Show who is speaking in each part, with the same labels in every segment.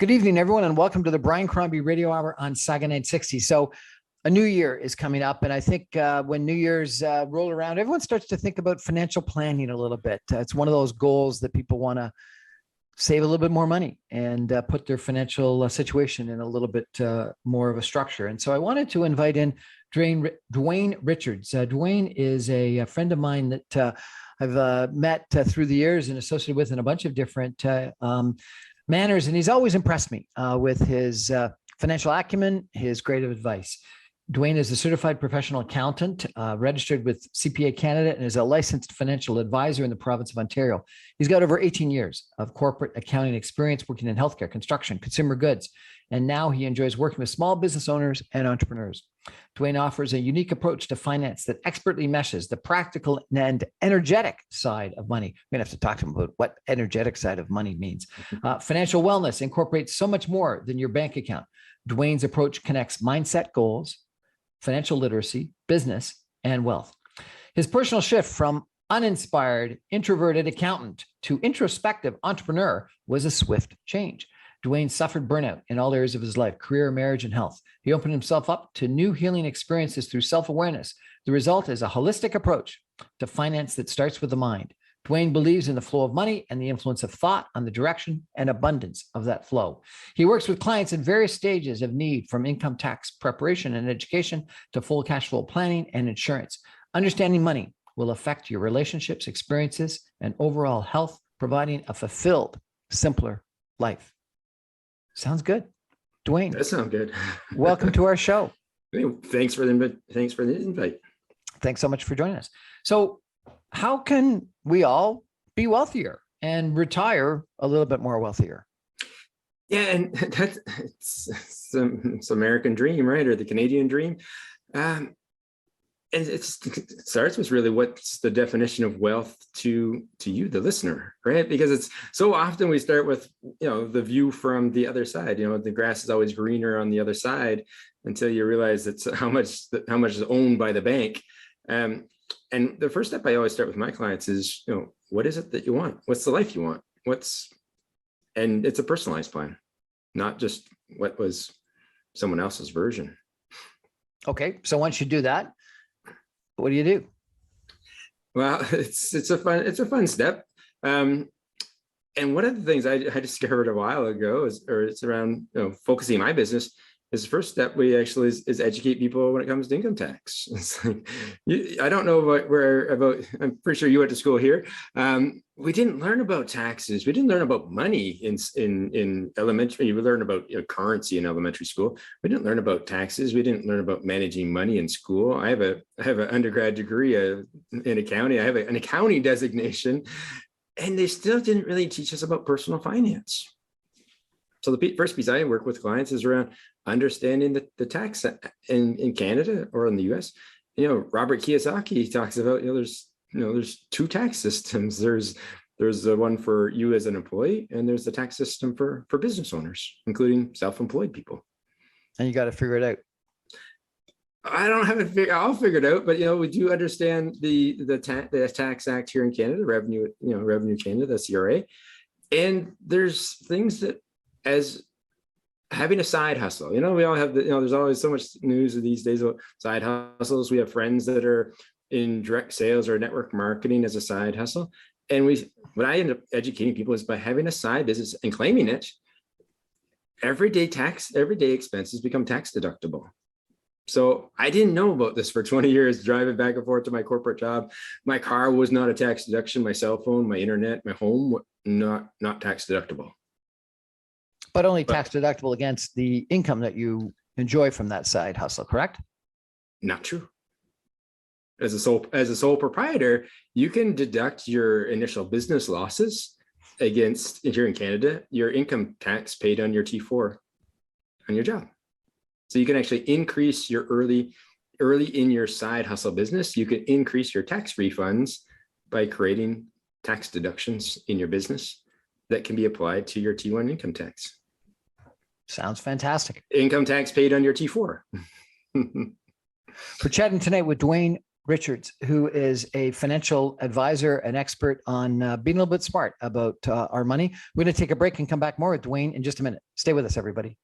Speaker 1: Good evening, everyone, and welcome to the Brian Crombie Radio Hour on Saga 960. So a new year is coming up, and I think when New Year's roll around, everyone starts to think about financial planning a little bit. It's one of those goals that people want to save a little bit more money and put their financial situation in a little bit more of a structure. And so I wanted to invite in Dwayne Richards. Dwayne is a friend of mine that I've met through the years and associated with in a bunch of different manners. And he's always impressed me with his financial acumen, his great advice. Dwayne is a certified professional accountant, registered with CPA Canada, and is a licensed financial advisor in the province of Ontario. He's got over 18 years of corporate accounting experience working in healthcare, construction, consumer goods, and now he enjoys working with small business owners and entrepreneurs. Dwayne offers a unique approach to finance that expertly meshes the practical and energetic side of money. We're going to have to talk to him about what energetic side of money means. Financial wellness incorporates so much more than your bank account. Dwayne's approach connects mindset goals, financial literacy, business, and wealth. His personal shift from uninspired, introverted accountant to introspective entrepreneur was a swift change. Dwayne suffered burnout in all areas of his life, career, marriage, and health. He opened himself up to new healing experiences through self-awareness. The result is a holistic approach to finance that starts with the mind. Dwayne believes in the flow of money and the influence of thought on the direction and abundance of that flow. He works with clients in various stages of need, from income tax preparation and education to full cash flow planning and insurance. Understanding money will affect your relationships, experiences, and overall health, providing a fulfilled, simpler life. Sounds good. Dwayne.
Speaker 2: That sounds good.
Speaker 1: Welcome to our show.
Speaker 2: Thanks for the invite.
Speaker 1: Thanks so much for joining us. So how can we all be wealthier and retire a little bit more wealthier?
Speaker 2: Yeah, and it's American dream, right? Or the Canadian dream. And it starts with really what's the definition of wealth to you, the listener, right? Because it's so often we start with, the view from the other side. The grass is always greener on the other side until you realize it's how much is owned by the bank. And the first step I always start with my clients is, what is it that you want? What's the life you want? And it's a personalized plan, not just what was someone else's version.
Speaker 1: Okay. So once you do that, what do you do?
Speaker 2: Well, it's a fun step. And one of the things I discovered a while ago it's around focusing my business. Is the first step we actually is educate people when it comes to income tax. It's like, I don't know about I'm pretty sure you went to school here. We didn't learn about taxes. We didn't learn about money in elementary. We learned about currency in elementary school. We didn't learn about taxes. We didn't learn about managing money in school. I have an undergrad degree in accounting. I have an accounting designation, and they still didn't really teach us about personal finance. So the first piece I work with clients is around understanding the tax in Canada or in the US. Robert Kiyosaki talks about, there's two tax systems. There's the one for you as an employee, and there's the tax system for business owners, including self-employed people.
Speaker 1: And you got to figure it out.
Speaker 2: I don't have it I'll figure it out, but we do understand the Tax Act here in Canada, Revenue Canada, the CRA. And there's things that, as having a side hustle, we all have there's always so much news these days about side hustles. We have friends that are in direct sales or network marketing as a side hustle. And what I end up educating people is by having a side business and claiming it, everyday expenses become tax deductible. So I didn't know about this for 20 years, driving back and forth to my corporate job. My car was not a tax deduction. My cell phone, my internet, my home, not tax deductible.
Speaker 1: But only tax deductible against the income that you enjoy from that side hustle, correct?
Speaker 2: Not true. As a sole proprietor, you can deduct your initial business losses against, here in Canada, your income tax paid on your T4 on your job. So you can actually increase your early in your side hustle business. You can increase your tax refunds by creating tax deductions in your business that can be applied to your T1 income tax.
Speaker 1: Sounds fantastic.
Speaker 2: Income tax paid on your T4.
Speaker 1: We're chatting tonight with Dwayne Richards, who is a financial advisor, an expert on being a little bit smart about our money. We're going to take a break and come back more with Dwayne in just a minute. Stay with us, everybody.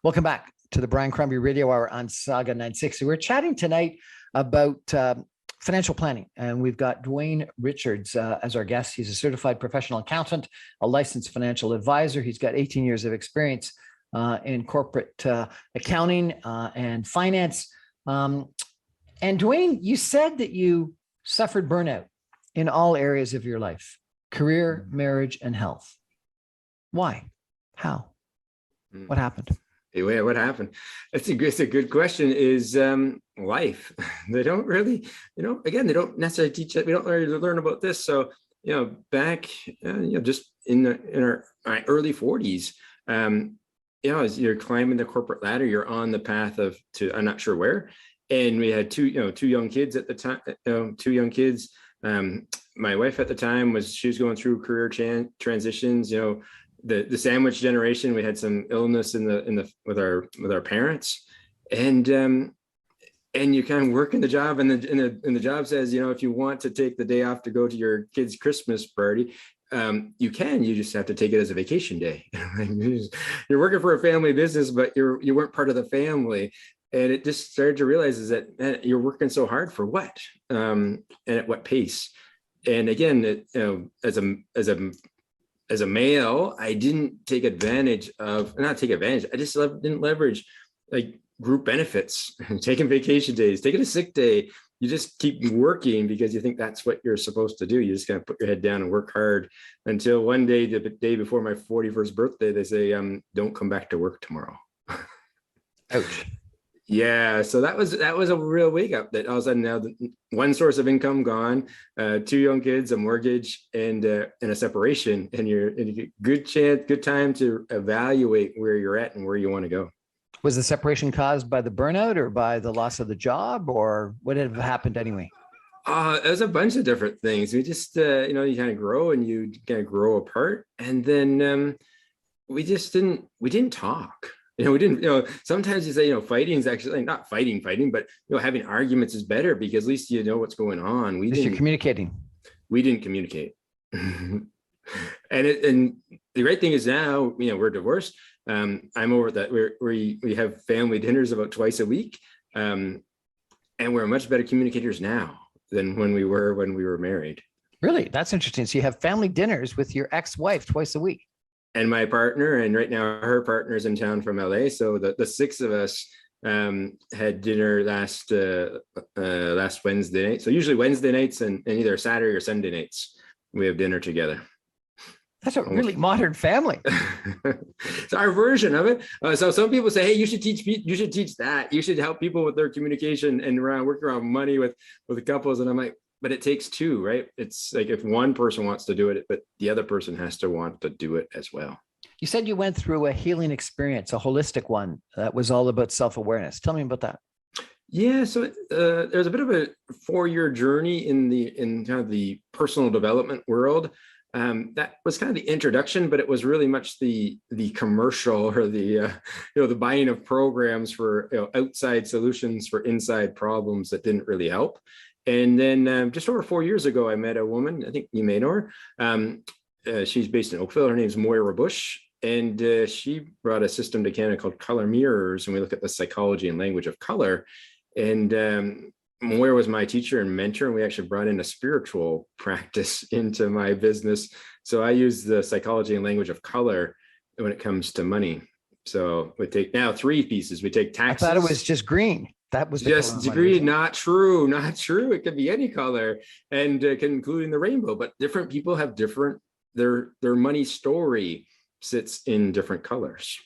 Speaker 1: Welcome back to the Brian Crombie Radio Hour on Saga 960. We're chatting tonight about financial planning, and we've got Dwayne Richards as our guest. He's a certified professional accountant, a licensed financial advisor. He's got 18 years of experience in corporate accounting and finance. And Dwayne, you said that you suffered burnout in all areas of your life: career, marriage, and health. Why? How? What happened?
Speaker 2: Yeah, what happened? It's a good question. Is life? They don't really, again, they don't necessarily teach it. We don't really learn about this. So, back, just in my early 40s, as you're climbing the corporate ladder, you're on the path to I'm not sure where. And we had two young kids at the time. Two young kids. My wife at the time she was going through career transitions. The sandwich generation, we had some illness with our parents, and you kind of work in the job, and the job says, if you want to take the day off to go to your kid's Christmas party, you just have to take it as a vacation day. You're working for a family business, but you weren't part of the family. And it just started to realize is that, man, you're working so hard for what, and at what pace. And again, as a male, I didn't take advantage of, not take advantage, I just didn't leverage like group benefits, taking vacation days, taking a sick day. You just keep working because you think that's what you're supposed to do. You just kind of put your head down and work hard until one day, the day before my 41st birthday, they say, don't come back to work tomorrow.
Speaker 1: Ouch.
Speaker 2: Yeah, so that was a real wake up, that all of a sudden now one source of income gone, two young kids, a mortgage, and a separation, and you're in a good time to evaluate where you're at and where you want to go.
Speaker 1: Was the separation caused by the burnout or by the loss of the job, or what had happened anyway?
Speaker 2: There's a bunch of different things. We just you kind of grow and you kind of grow apart, and then we didn't talk. We didn't, sometimes you say, fighting is actually not fighting, but, having arguments is better because at least you know what's going on.
Speaker 1: You're communicating.
Speaker 2: We didn't communicate. And the great thing is now, we're divorced. I'm over that. We have family dinners about twice a week. And we're much better communicators now than when we were married. Really?
Speaker 1: That's interesting. So you have family dinners with your ex-wife twice a week.
Speaker 2: And my partner, and right now her partner's in town from LA. So the six of us had dinner last Wednesday night. So usually Wednesday nights and either Saturday or Sunday nights, we have dinner together.
Speaker 1: That's a really modern family.
Speaker 2: It's our version of it. So some people say, hey, you should teach that. You should help people with their communication and work around money with the couples. And I'm like, but it takes two, right? It's like if one person wants to do it, but the other person has to want to do it as well.
Speaker 1: You said you went through a healing experience, a holistic one that was all about self-awareness. Tell me about that.
Speaker 2: Yeah, so there's a bit of a 4-year journey in kind of the personal development world. That was kind of the introduction, but it was really much the commercial or the buying of programs for outside solutions for inside problems that didn't really help. And then just over 4 years ago, I met a woman, I think you may know her. She's based in Oakville. Her name's Moira Bush. And she brought a system to Canada called Color Mirrors. And we look at the psychology and language of color. And Moira was my teacher and mentor. And we actually brought in a spiritual practice into my business. So I use the psychology and language of color when it comes to money. So we take now 3 pieces. We take taxes.
Speaker 1: I thought it was just green. That was
Speaker 2: just green. Not true. It could be any color, and including the rainbow. But different people have different. Their money story sits in different colors.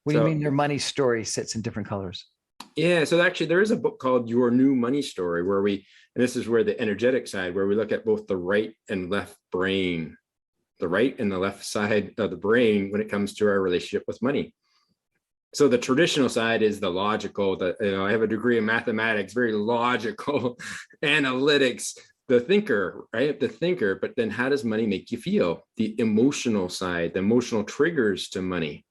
Speaker 1: What do you mean their money story sits in different colors?
Speaker 2: Yeah. So actually, there is a book called Your New Money Story, and this is where the energetic side, where we look at both the right and left brain, the right and the left side of the brain when it comes to our relationship with money. So the traditional side is the logical, I have a degree in mathematics, very logical analytics, the thinker, right? The thinker, but then how does money make you feel? The emotional side, the emotional triggers to money.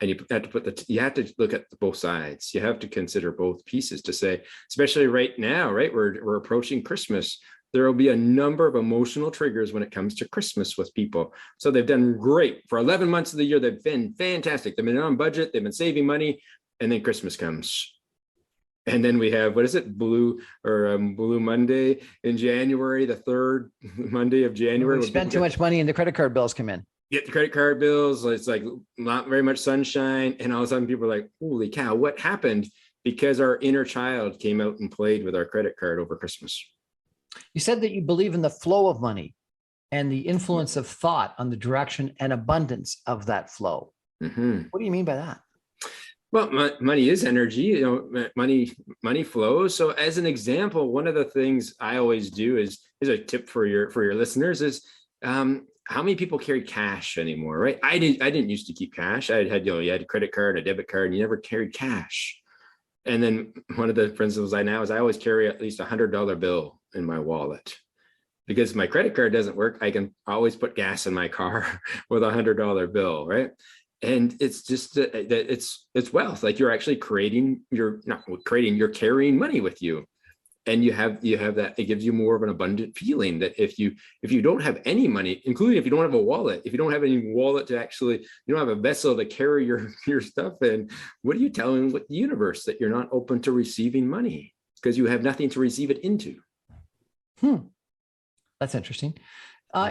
Speaker 2: And you have to you have to look at both sides. You have to consider both pieces to say, especially right now, right? We're approaching Christmas. There will be a number of emotional triggers when it comes to Christmas with people. So they've done great for 11 months of the year. They've been fantastic. They've been on budget. They've been saving money. And then Christmas comes. And then we have, what is it? Blue Monday in January, the third Monday of January.
Speaker 1: We spend too much money and the credit card bills come in.
Speaker 2: Get the credit card bills. It's like not very much sunshine. And all of a sudden people are like, holy cow, what happened? Because our inner child came out and played with our credit card over Christmas.
Speaker 1: You said that you believe in the flow of money and the influence of thought on the direction and abundance of that flow.
Speaker 2: Mm-hmm.
Speaker 1: What do you mean by that?
Speaker 2: Well, money is energy, money flows. So as an example, one of the things I always do is a tip for your listeners is, how many people carry cash anymore, right? I didn't used to keep cash. You had a credit card, a debit card, and you never carried cash. And then one of the principles I always carry at least $100 bill in my wallet, because if my credit card doesn't work, I can always put gas in my car with $100 bill, right? And it's just that it's wealth. Like you're actually you're carrying money with you, and you have that. It gives you more of an abundant feeling that if you don't have any money, including if you don't have a wallet, if you don't have any wallet to actually, you don't have a vessel to carry your stuff in, what are you telling the universe? That you're not open to receiving money because you have nothing to receive it into.
Speaker 1: That's interesting.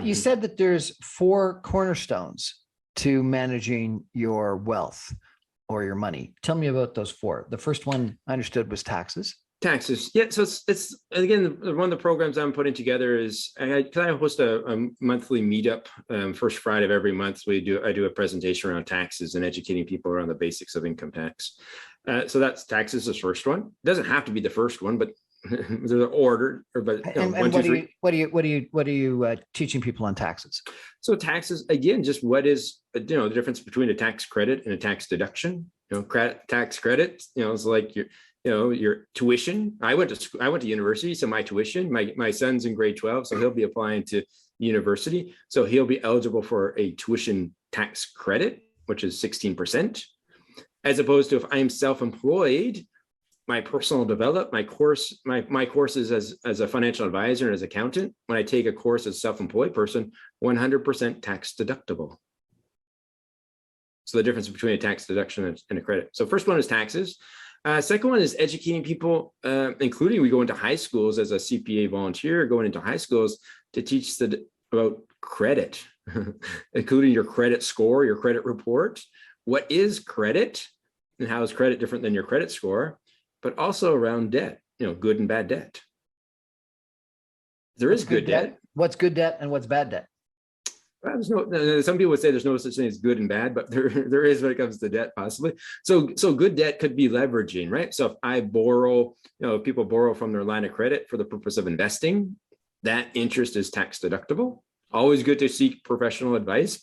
Speaker 1: You said that there's 4 cornerstones to managing your wealth or your money. Tell me about those 4. The first one I understood was taxes.
Speaker 2: Taxes. Yeah. So it's again, one of the programs I'm putting together is, I host a monthly meetup. First Friday of every month, I do a presentation around taxes and educating people around the basics of income tax. So that's taxes, the first one. It doesn't have to be the first one, but there's an order.
Speaker 1: What are you teaching people on taxes?
Speaker 2: So taxes, again, just what is the difference between a tax credit and a tax deduction. Tax credit, it's like your tuition. I went to university, so my tuition, my son's in grade 12, so he'll be applying to university. So he'll be eligible for a tuition tax credit, which is 16%, as opposed to if I'm self-employed, my personal development, my courses as a financial advisor and as accountant, when I take a course as a self-employed person, 100% tax deductible. So the difference between a tax deduction and a credit. So first one is taxes. Second one is educating people, including we go into high schools as a CPA volunteer, going into high schools to teach about credit, including your credit score, your credit report. What is credit and how is credit different than your credit score, but also around debt, good and bad debt. There is good debt.
Speaker 1: What's good debt and what's bad debt?
Speaker 2: Well, some people would say there's no such thing as good and bad, but there is when it comes to debt, possibly. So good debt could be leveraging, right? So if I borrow, if people borrow from their line of credit for the purpose of investing, that interest is tax deductible. Always good to seek professional advice,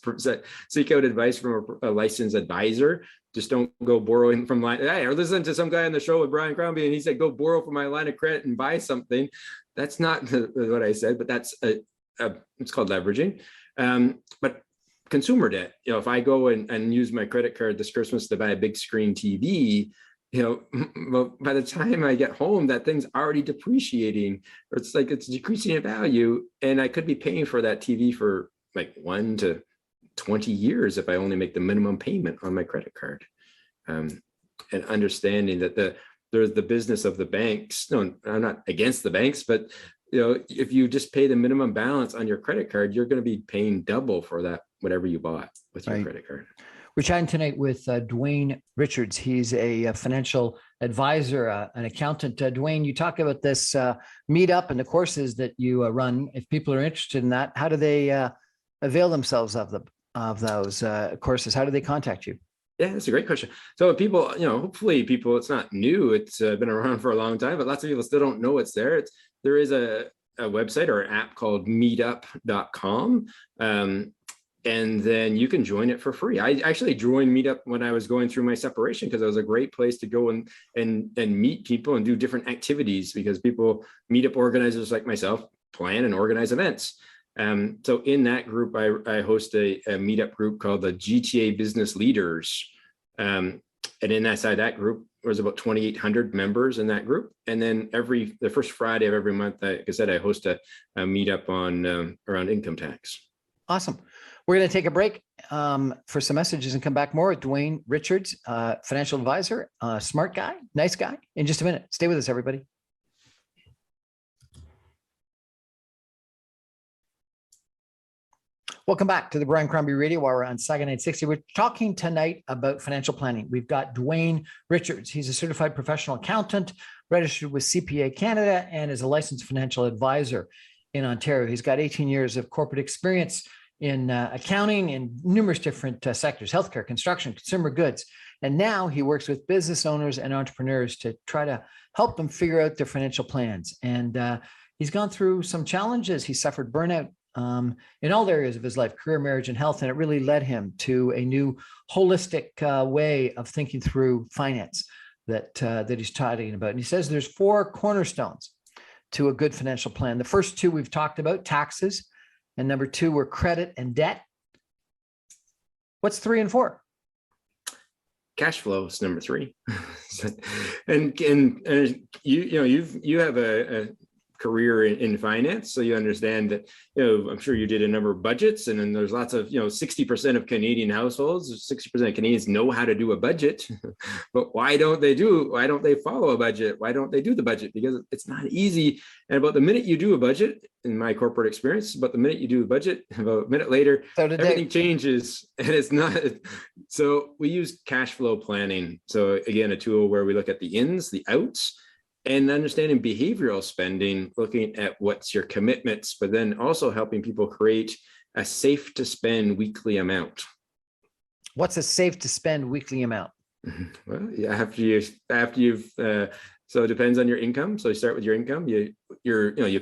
Speaker 2: seek out advice from a licensed advisor. Just don't go borrowing from line. I listened to some guy on the show with Brian Crombie, and he said, go borrow from my line of credit and buy something. That's not what I said, but that's it's called leveraging. But consumer debt, if I go and use my credit card this Christmas to buy a big screen TV, by the time I get home, that thing's already depreciating. It's like it's decreasing in value, and I could be paying for that TV for like 1 to 20 years if I only make the minimum payment on my credit card. And understanding that there's the business of the banks. No, I'm not against the banks, but if you just pay the minimum balance on your credit card, you're going to be paying double for that, whatever you bought with your credit card.
Speaker 1: We're chatting tonight with Dwayne Richards. He's a financial advisor, an accountant. Dwayne, you talk about this meetup and the courses that you run. If people are interested in that, how do they avail themselves of those courses? How do they contact you?
Speaker 2: Yeah, that's a great question. So people, hopefully it's not new. It's been around for a long time, but lots of people still don't know it's there. There is a website or an app called meetup.com. And then you can join it for free. I actually joined Meetup when I was going through my separation because it was a great place to go and meet people and do different activities, because Meetup organizers like myself plan and organize events. So in that group, I host a meetup group called the GTA Business Leaders. And inside that group, there was about 2,800 members in that group. And then the first Friday of every month, like I said, I host a meetup on around income tax.
Speaker 1: Awesome. We're going to take a break for some messages and come back more with Dwayne Richards, financial advisor, smart guy, nice guy, in just a minute. Stay with us, everybody. Welcome back to the Brian Crombie Radio Hour on Saga 960. We're talking tonight about financial planning. We've got Dwayne Richards. He's a certified professional accountant, registered with CPA Canada, and is a licensed financial advisor in Ontario. He's got 18 years of corporate experience in accounting in numerous different sectors: healthcare, construction, consumer goods. And now he works with business owners and entrepreneurs to try to help them figure out their financial plans. And he's gone through some challenges. He suffered burnout in all areas of his life, career, marriage, and health. And it really led him to a new holistic way of thinking through finance that he's talking about. And he says there's 4 cornerstones to a good financial plan. The first 2 we've talked about: taxes, and number 2 were credit and debt. What's 3 and 4?
Speaker 2: Cash flow is number 3. and you have a career in finance, so you understand that, I'm sure you did a number of budgets, and then there's lots of, 60% of Canadian households, 60% of Canadians know how to do a budget, but why don't they follow a budget? Why don't they do the budget? Because it's not easy. And about the minute you do a budget, in my corporate experience, about the minute you do a budget, about a minute later, everything changes, and it's not. So we use cash flow planning. So again, a tool where we look at the ins, the outs, and understanding behavioral spending, looking at what's your commitments, but then also helping people create a safe to spend weekly amount.
Speaker 1: What's a safe to spend weekly amount?
Speaker 2: Well, so it depends on your income. So you start with your income. You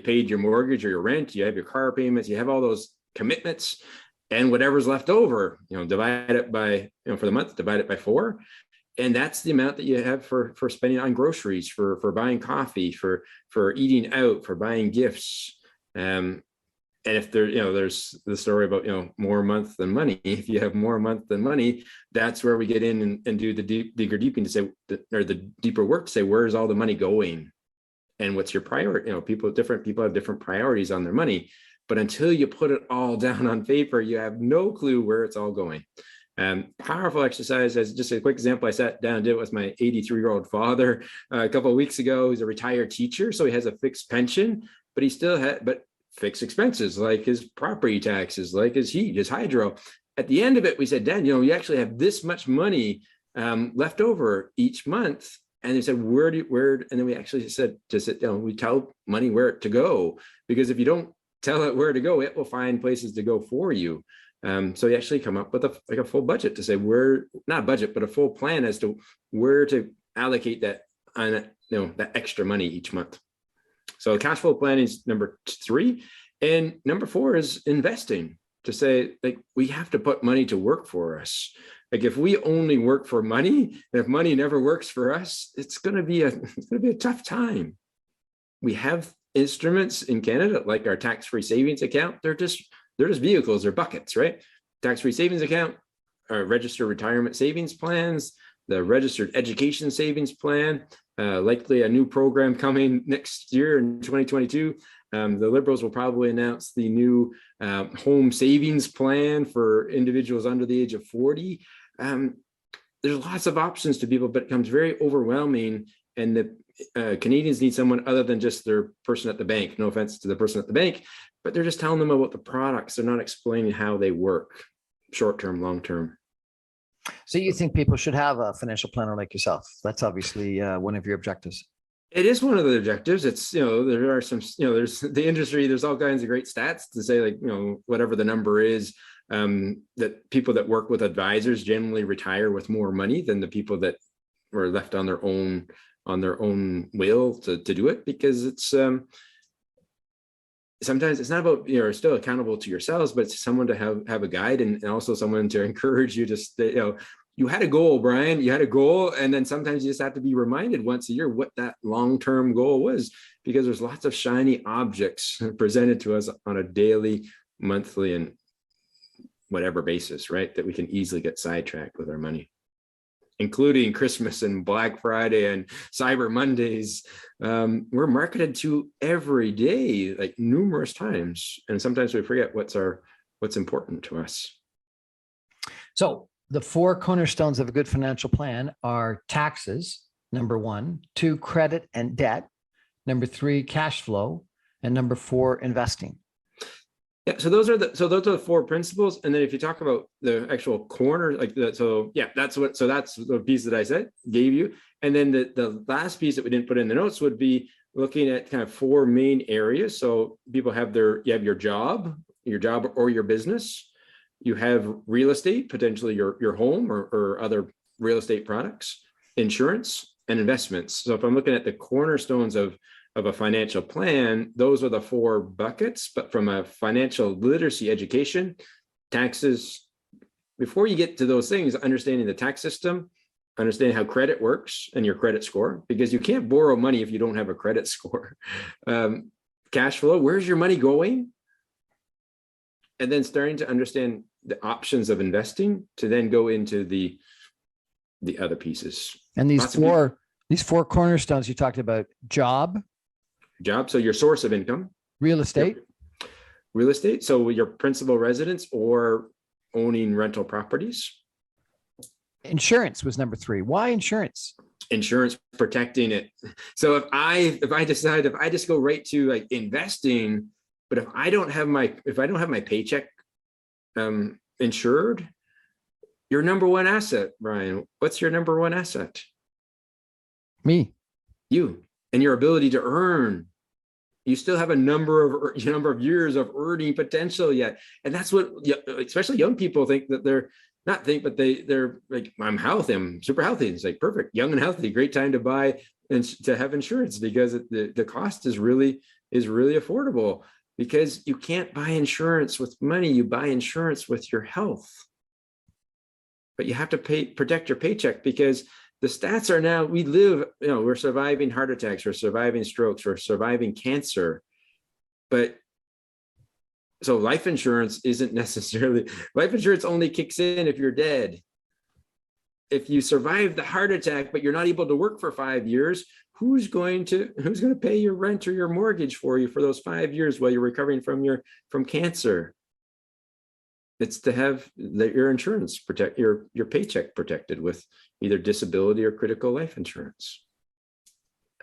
Speaker 2: paid your mortgage or your rent. You have your car payments. You have all those commitments, and whatever's left over, divide it by, for the month, divide it by 4. And that's the amount that you have for spending on groceries, for buying coffee, for eating out, for buying gifts. And if there's the story about, more month than money. If you have more month than money, that's where we get in and do the deeper to say, or the deeper work to say, where's all the money going? And what's your priority? Different people have different priorities on their money, but until you put it all down on paper, you have no clue where it's all going. Powerful exercise. As just a quick example, I sat down and did it with my 83-year-old father a couple of weeks ago. He's a retired teacher, so he has a fixed pension, but he still had fixed expenses like his property taxes, like his heat, his hydro. At the end of it, we said, Dan, you actually have this much money left over each month. And they said, where? And then we actually said to sit down, we tell money where to go, because if you don't tell it where to go, it will find places to go for you. So you actually come up with a full budget to say not a budget, but a full plan as to where to allocate that that extra money each month. So cash flow planning is number 3, and number 4 is investing. To say, like, we have to put money to work for us. Like, if we only work for money, and if money never works for us, it's going to be a tough time. We have instruments in Canada like our tax-free savings account. They're just vehicles, they're buckets, right? Tax-free savings account, our registered retirement savings plans, the registered education savings plan, likely a new program coming next year in 2022. The Liberals will probably announce the new home savings plan for individuals under the age of 40. There's lots of options to people, but it becomes very overwhelming. And the Canadians need someone other than just their person at the bank. No offense to the person at the bank, but they're just telling them about the products. They're not explaining how they work, short-term, long-term.
Speaker 1: So you think people should have a financial planner like yourself? That's obviously one of your objectives. It
Speaker 2: is one of the objectives. It's, there are some, there's the industry, there's all kinds of great stats to say, like, whatever the number is, that people that work with advisors generally retire with more money than the people that were left on their own will to do it, because it's, sometimes it's not about, you're still accountable to yourselves, but it's someone to have a guide, and also someone to encourage you to stay, you had a goal, Brian, you had a goal. And then sometimes you just have to be reminded once a year what that long-term goal was, because there's lots of shiny objects presented to us on a daily, monthly, and whatever basis, right? That we can easily get sidetracked with our money. including Christmas and Black Friday and Cyber Mondays. We're marketed to every day, like numerous times. And sometimes we forget what's important to us.
Speaker 1: So the 4 cornerstones of a good financial plan are taxes, number 1, 2, credit and debt, number 3, cash flow, and number 4, investing.
Speaker 2: Yeah, so those are the 4 principles. And then if you talk about the actual corner, like that, that's the piece that I gave you. And then the last piece that we didn't put in the notes would be looking at kind of 4 main areas. So people have you have your job or your business. You have real estate, potentially your home or other real estate products, insurance, and investments. So if I'm looking at the cornerstones of a financial plan, those are the 4 buckets. But from a financial literacy education, taxes, before you get to those things, understanding the tax system, understanding how credit works and your credit score, because you can't borrow money if you don't have a credit score. Cash flow, where's your money going? And then starting to understand the options of investing to then go into the other pieces.
Speaker 1: And these four cornerstones you talked about: job,
Speaker 2: so your source of income,
Speaker 1: real estate,
Speaker 2: so your principal residence or owning rental properties.
Speaker 1: Insurance was number 3. Why insurance?
Speaker 2: Insurance, protecting it. So if I just go right to like investing, but if I don't have my paycheck insured, your number 1 asset, Brian, what's your number 1 asset?
Speaker 1: Me.
Speaker 2: You and your ability to earn. You still have a number of years of earning potential yet. And that's what, especially young people think that they're like, I'm healthy, I'm super healthy. It's like, perfect, young and healthy, great time to buy and to have insurance, because the cost is really affordable, because you can't buy insurance with money. You buy insurance with your health, but you have to protect your paycheck, because the stats are now, we're surviving heart attacks, we're surviving strokes, we're surviving cancer. But so life insurance only kicks in if you're dead. If you survive the heart attack, but you're not able to work for 5 years, who's going to pay your rent or your mortgage for you for those 5 years while you're recovering from cancer? It's to have your insurance protect your paycheck protected with either disability or critical life insurance.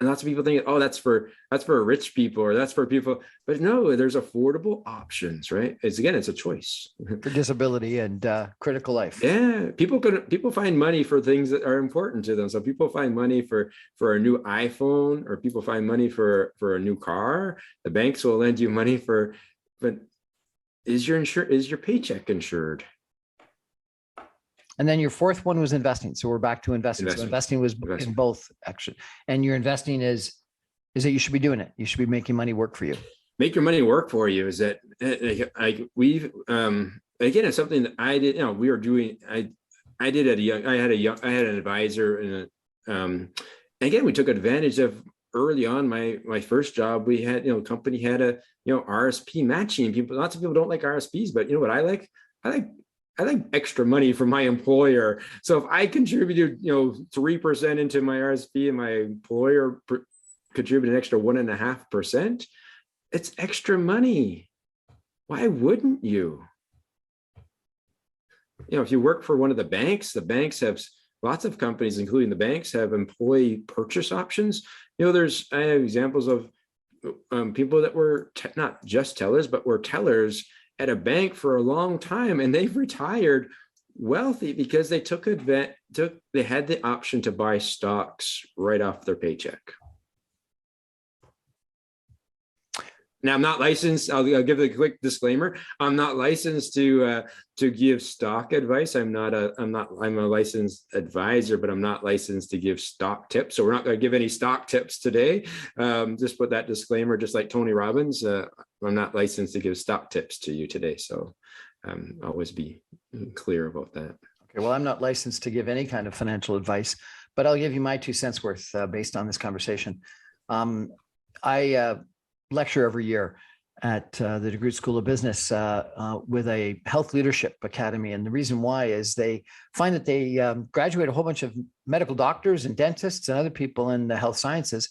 Speaker 2: And lots of people think, oh, that's for rich people, or that's for people, but no, there's affordable options, right? It's a choice.
Speaker 1: For disability and critical life.
Speaker 2: Yeah, people find money for things that are important to them. So people find money for a new iPhone, or people find money for a new car. The banks will lend you money but is your paycheck insured?
Speaker 1: And then your 4th one was investing. So we're back to investing. So investing was in both, actually. And your investing is that you should be doing it. You should be making money work for you.
Speaker 2: Make your money work for you. Is that again, it's something that I did. We were doing. I did at a young. I had an advisor, and again, we took advantage of early on. My first job, we had company had a RSP matching. Lots of people don't like RSPs, but you know what I like? I like extra money from my employer. So if I contributed, 3% into my RSP and my employer contributed an extra 1.5%, it's extra money. Why wouldn't you? If you work for one of the banks have lots of companies, including the banks, have employee purchase options. I have examples of people that were not just tellers, but were tellers at a bank for a long time, and they've retired wealthy because they they had the option to buy stocks right off their paycheck. Now, I'm not licensed. I'll give a quick disclaimer. I'm not licensed to give stock advice. I'm a licensed advisor, but I'm not licensed to give stock tips. So we're not going to give any stock tips today. Just put that disclaimer, just like Tony Robbins. I'm not licensed to give stock tips to you today. So always be clear about that.
Speaker 1: Okay. Well, I'm not licensed to give any kind of financial advice, but I'll give you my 2 cents worth based on this conversation. I lecture every year, at the DeGroote School of Business with a health leadership academy. And the reason why is they find that they graduate a whole bunch of medical doctors and dentists and other people in the health sciences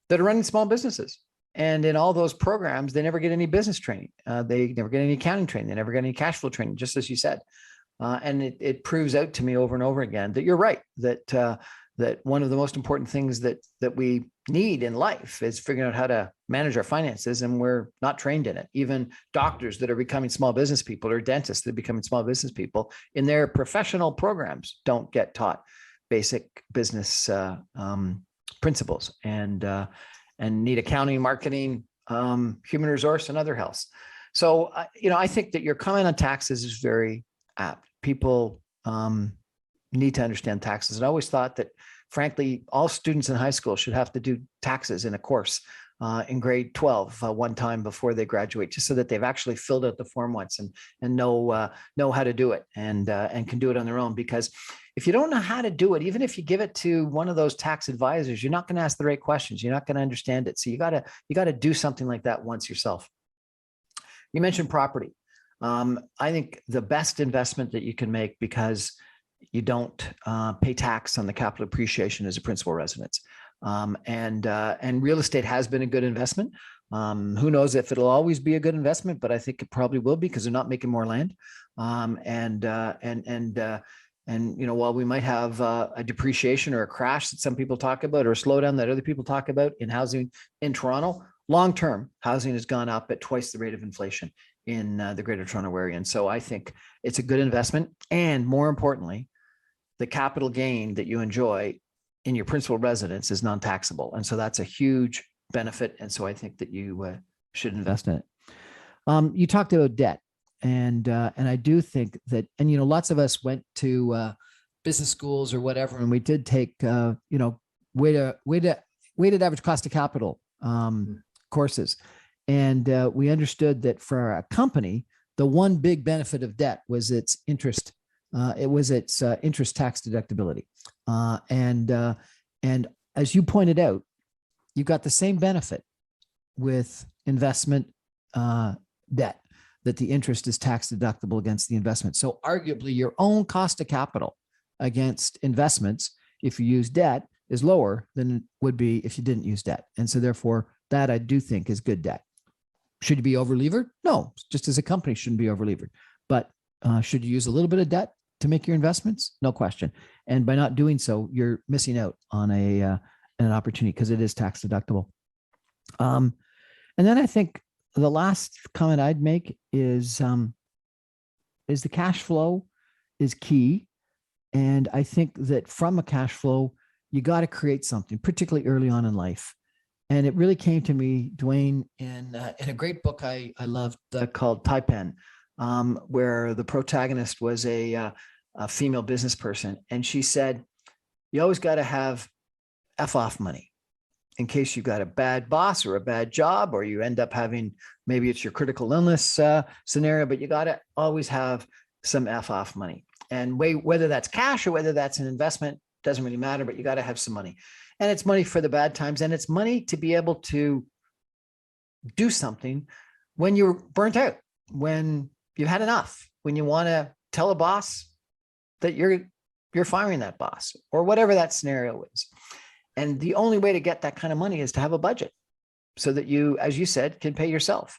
Speaker 1: that are running small businesses. And in all those programs, they never get any business training. They never get any accounting training. They never get any cash flow training, just as you said. And it proves out to me over and over again that you're right, that one of the most important things that we need in life is figuring out how to manage our finances, and we're not trained in it. Even doctors that are becoming small business people, or dentists that are becoming small business people, in their professional programs don't get taught basic business principles, and need accounting, marketing, human resource, and other health. So I think that your comment on taxes is very apt. People need to understand taxes. And I always thought that, frankly, all students in high school should have to do taxes in a course in grade 12 one time before they graduate, just so that they've actually filled out the form once and know how to do it and can do it on their own. Because if you don't know how to do it, even if you give it to one of those tax advisors, you're not going to ask the right questions. You're not going to understand it. So you got to do something like that once yourself. You mentioned property. I think the best investment that you can make, because you don't pay tax on the capital appreciation as a principal residence. And real estate has been a good investment. Who knows if it'll always be a good investment, but I think it probably will be, because they're not making more land. And while we might have a depreciation or a crash that some people talk about, or a slowdown that other people talk about in housing in Toronto, long-term housing has gone up at twice the rate of inflation in the Greater Toronto Area. And so I think it's a good investment. And more importantly, the capital gain that you enjoy in your principal residence is non-taxable. And so that's a huge benefit. And so I think that you should invest in it. You talked about debt. And I do think that, and, lots of us went to business schools or whatever, and we did take, weighted average cost of capital courses. And we understood that for a company, the one big benefit of debt was its interest. It was its interest tax deductibility. And as you pointed out, you got the same benefit with investment debt, that the interest is tax deductible against the investment. So arguably your own cost of capital against investments, if you use debt, is lower than it would be if you didn't use debt. And so therefore that I do think is good debt. Should you be over-levered? No, just as a company shouldn't be over-levered. But should you use a little bit of debt to make your investments? No question. And by not doing so, you're missing out on an opportunity, because it is tax deductible. And then I think the last comment I'd make is the cash flow is key. And I think that from a cash flow, you got to create something, particularly early on in life. And it really came to me, Dwayne, in a great book I loved called Taipan, where the protagonist was a female business person. And she said, you always got to have F-off money in case you got a bad boss or a bad job, or you end up having, maybe it's your critical illness scenario, but you got to always have some F-off money. And whether that's cash or whether that's an investment, doesn't really matter, but you got to have some money. And it's money for the bad times. And it's money to be able to do something when you're burnt out, when you've had enough, when you want to tell a boss that you're firing that boss, or whatever that scenario is. And the only way to get that kind of money is to have a budget, so that you, as you said, can pay yourself.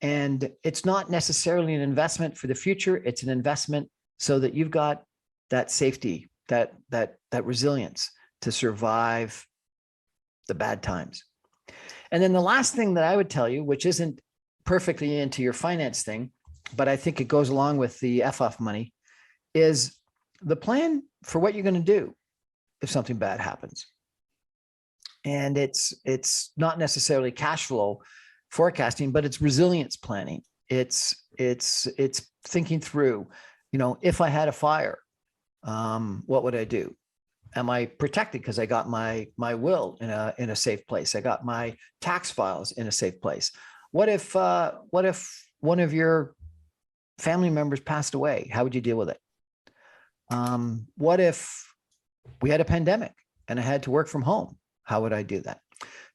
Speaker 1: And it's not necessarily an investment for the future. It's an investment so that you've got that safety, that resilience to survive the bad times. And then the last thing that I would tell you, which isn't perfectly into your finance thing, but I think it goes along with the F-off money, is the plan for what you're going to do if something bad happens. And it's not necessarily cash flow forecasting, but it's resilience planning. It's thinking through, if I had a fire, what would I do? Am I protected because I got my will in a safe place? I got my tax files in a safe place. What if one of your family members passed away? How would you deal with it? What if we had a pandemic and I had to work from home? How would I do that?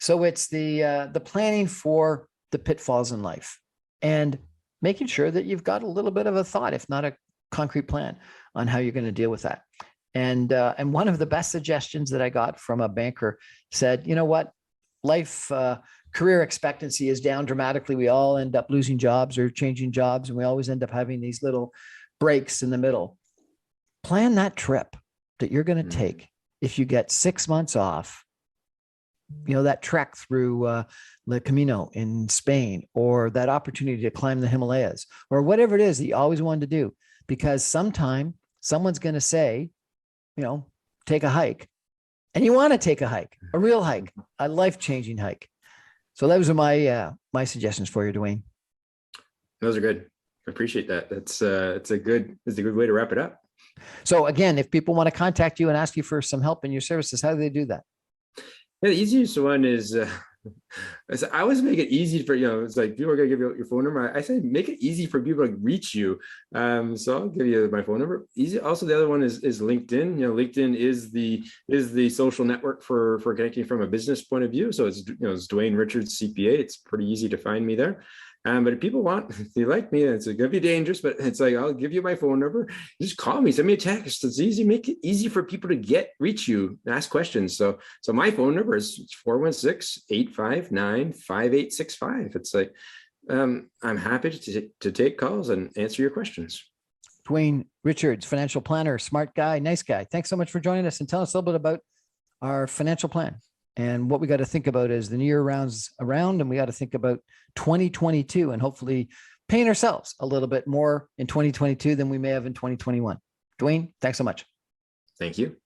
Speaker 1: So it's the planning for the pitfalls in life and making sure that you've got a little bit of a thought, if not a concrete plan, on how you're going to deal with that. And one of the best suggestions that I got from a banker said, you know what, life, career expectancy is down dramatically. We all end up losing jobs or changing jobs, and we always end up having these little breaks in the middle. Plan that trip that you're going to take if you get 6 months off, that trek through Le Camino in Spain, or that opportunity to climb the Himalayas, or whatever it is that you always wanted to do, because sometime someone's going to say, take a hike, and you want to take a hike, a real hike, a life-changing hike. So those are my suggestions for you, Dwayne.
Speaker 2: Those are good. I appreciate that. It's a good way to wrap it up.
Speaker 1: So again, if people want to contact you and ask you for some help in your services, how do they do that?
Speaker 2: Yeah, the easiest one is I always make it easy for, it's like people are going to give you your phone number. I say make it easy for people to reach you. So I'll give you my phone number. Easy. Also, the other one is LinkedIn. LinkedIn is the social network for connecting from a business point of view. So it's Dwayne Richards CPA. It's pretty easy to find me there. But if they like me, it's going to be dangerous, but it's like, I'll give you my phone number. Just call me, send me a text. It's easy. Make it easy for people to reach you and ask questions. So my phone number is 416-859-5865. It's like, I'm happy to take calls and answer your questions.
Speaker 1: Dwayne Richards, financial planner, smart guy, nice guy. Thanks so much for joining us and tell us a little bit about our financial plan. And what we got to think about is the new year rounds around, and we got to think about 2022 and hopefully paying ourselves a little bit more in 2022 than we may have in 2021. Dwayne, thanks so much.
Speaker 2: Thank you.